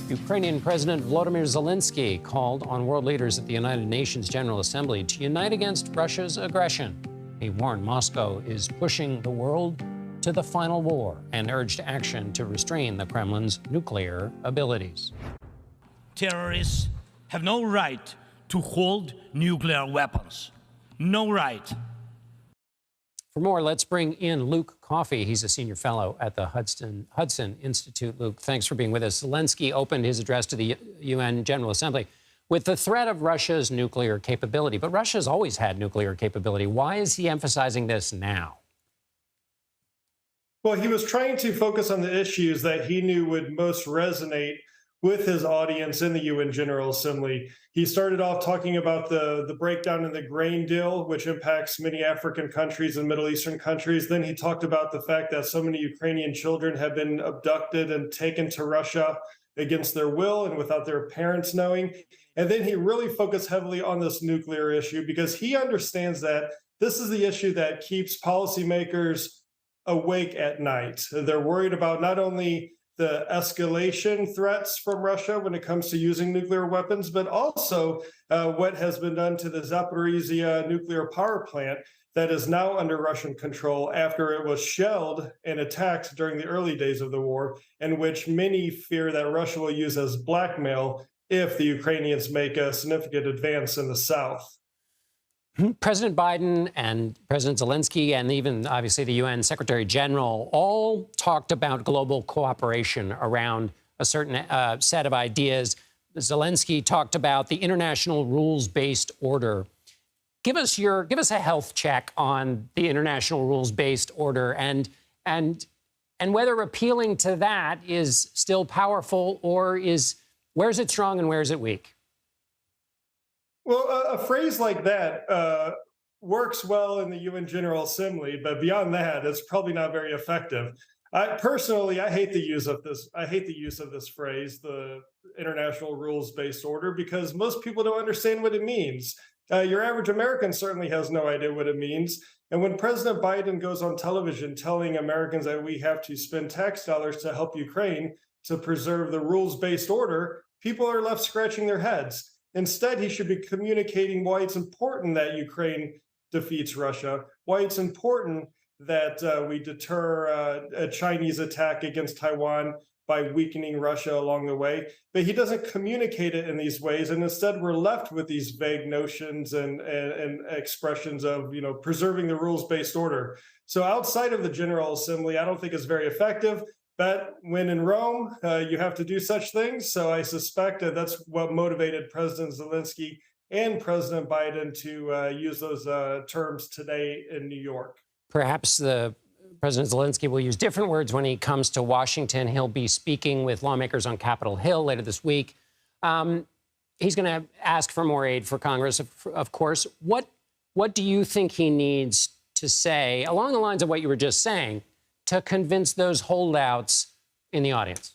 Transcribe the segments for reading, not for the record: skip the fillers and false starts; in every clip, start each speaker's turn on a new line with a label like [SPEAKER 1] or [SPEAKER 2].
[SPEAKER 1] Ukrainian President Volodymyr Zelenskyy called on world leaders at the United Nations General Assembly to unite against Russia's aggression. He warned Moscow is pushing the world to the final war and urged action to restrain the Kremlin's nuclear abilities.
[SPEAKER 2] Terrorists have no right to hold nuclear weapons. No right.
[SPEAKER 1] For more, let's bring in Luke Coffey. He's a senior fellow at the Hudson Institute. Luke, thanks for being with us. Zelenskyy opened his address to the UN General Assembly with the threat of Russia's nuclear capability. But Russia's always had nuclear capability. Why is he emphasizing this now?
[SPEAKER 3] Well, he was trying to focus on the issues that he knew would most resonate with his audience in the UN General Assembly. He started off talking about the breakdown in the grain deal, which impacts many African countries and Middle Eastern countries. Then he talked about the fact that so many Ukrainian children have been abducted and taken to Russia against their will and without their parents knowing. And then he really focused heavily on this nuclear issue because he understands that this is the issue that keeps policymakers awake at night. They're worried about not only the escalation threats from Russia when it comes to using nuclear weapons, but also what has been done to the Zaporizhzhia nuclear power plant that is now under Russian control after it was shelled and attacked during the early days of the war, and which many fear that Russia will use as blackmail if the Ukrainians make a significant advance in the south.
[SPEAKER 1] President Biden and President Zelenskyy and even, obviously, the UN Secretary General all talked about global cooperation around a certain set of ideas. Zelenskyy talked about the international rules-based order. Give us a health check on the international rules-based order and whether appealing to that is still powerful or where's it strong and where's it weak?
[SPEAKER 3] Well, a phrase like that works well in the UN General Assembly, but beyond that, it's probably not very effective. I hate the use of this. I hate the use of this phrase, the international rules-based order, because most people don't understand what it means. Your average American certainly has no idea what it means. And when President Biden goes on television telling Americans that we have to spend tax dollars to help Ukraine to preserve the rules-based order, people are left scratching their heads. Instead, he should be communicating why it's important that Ukraine defeats Russia, why it's important that we deter a Chinese attack against Taiwan by weakening Russia along the way. But he doesn't communicate it in these ways, and instead we're left with these vague notions and expressions of, preserving the rules-based order. So outside of the General Assembly, I don't think it's very effective. But when in Rome, you have to do such things. So I suspect that's what motivated President Zelenskyy and President Biden to use those terms today in New York.
[SPEAKER 1] Perhaps President Zelenskyy will use different words when he comes to Washington. He'll be speaking with lawmakers on Capitol Hill later this week. He's going to ask for more aid for Congress, of course. What do you think he needs to say, along the lines of what you were just saying, to convince those holdouts in the audience?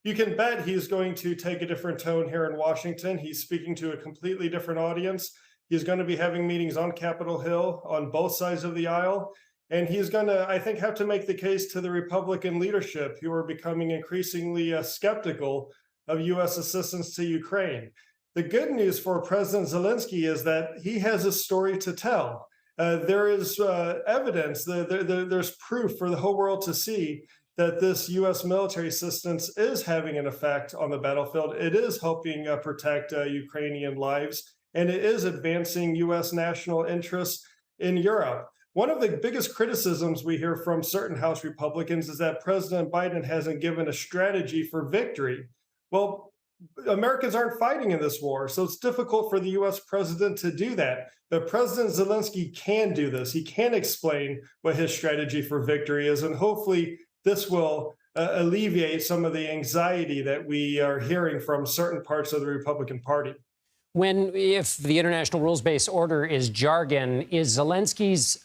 [SPEAKER 3] You can bet he's going to take a different tone here in Washington. He's speaking to a completely different audience. He's going to be having meetings on Capitol Hill on both sides of the aisle. And he's going to, I think, have to make the case to the Republican leadership who are becoming increasingly skeptical of U.S. assistance to Ukraine. The good news for President Zelenskyy is that he has a story to tell. There is evidence, there's proof for the whole world to see that this U.S. military assistance is having an effect on the battlefield. It is helping protect Ukrainian lives, and it is advancing U.S. national interests in Europe. One of the biggest criticisms we hear from certain House Republicans is that President Biden hasn't given a strategy for victory. Well, Americans aren't fighting in this war, so it's difficult for the U.S. president to do that. But President Zelenskyy can do this. He can explain what his strategy for victory is, and hopefully this will alleviate some of the anxiety that we are hearing from certain parts of the Republican Party.
[SPEAKER 1] If the international rules-based order is jargon, is Zelensky's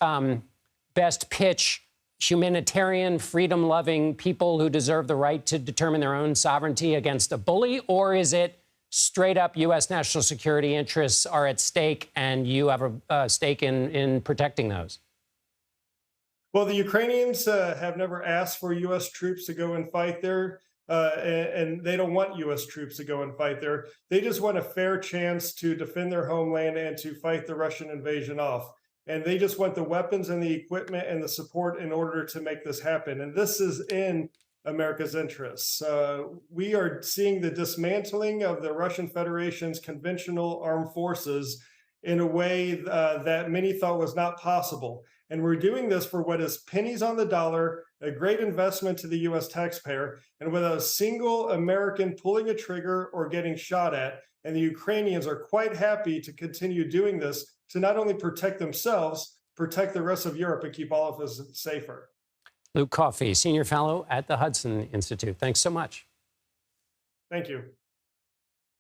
[SPEAKER 1] best pitch humanitarian, freedom-loving people who deserve the right to determine their own sovereignty against a bully? Or is it straight-up U.S. national security interests are at stake and you have a stake in protecting those?
[SPEAKER 3] Well, the Ukrainians have never asked for U.S. troops to go and fight there. and they don't want U.S. troops to go and fight there. They just want a fair chance to defend their homeland and to fight the Russian invasion off. And they just want the weapons and the equipment and the support in order to make this happen. And this is in America's interests. We are seeing the dismantling of the Russian Federation's conventional armed forces in a way that many thought was not possible. And we're doing this for what is pennies on the dollar, a great investment to the US taxpayer, and without a single American pulling a trigger or getting shot at. And the Ukrainians are quite happy to continue doing this to not only protect themselves, protect the rest of Europe, and keep all of us safer.
[SPEAKER 1] Luke Coffey, Senior Fellow at the Hudson Institute. Thanks so much.
[SPEAKER 3] Thank you.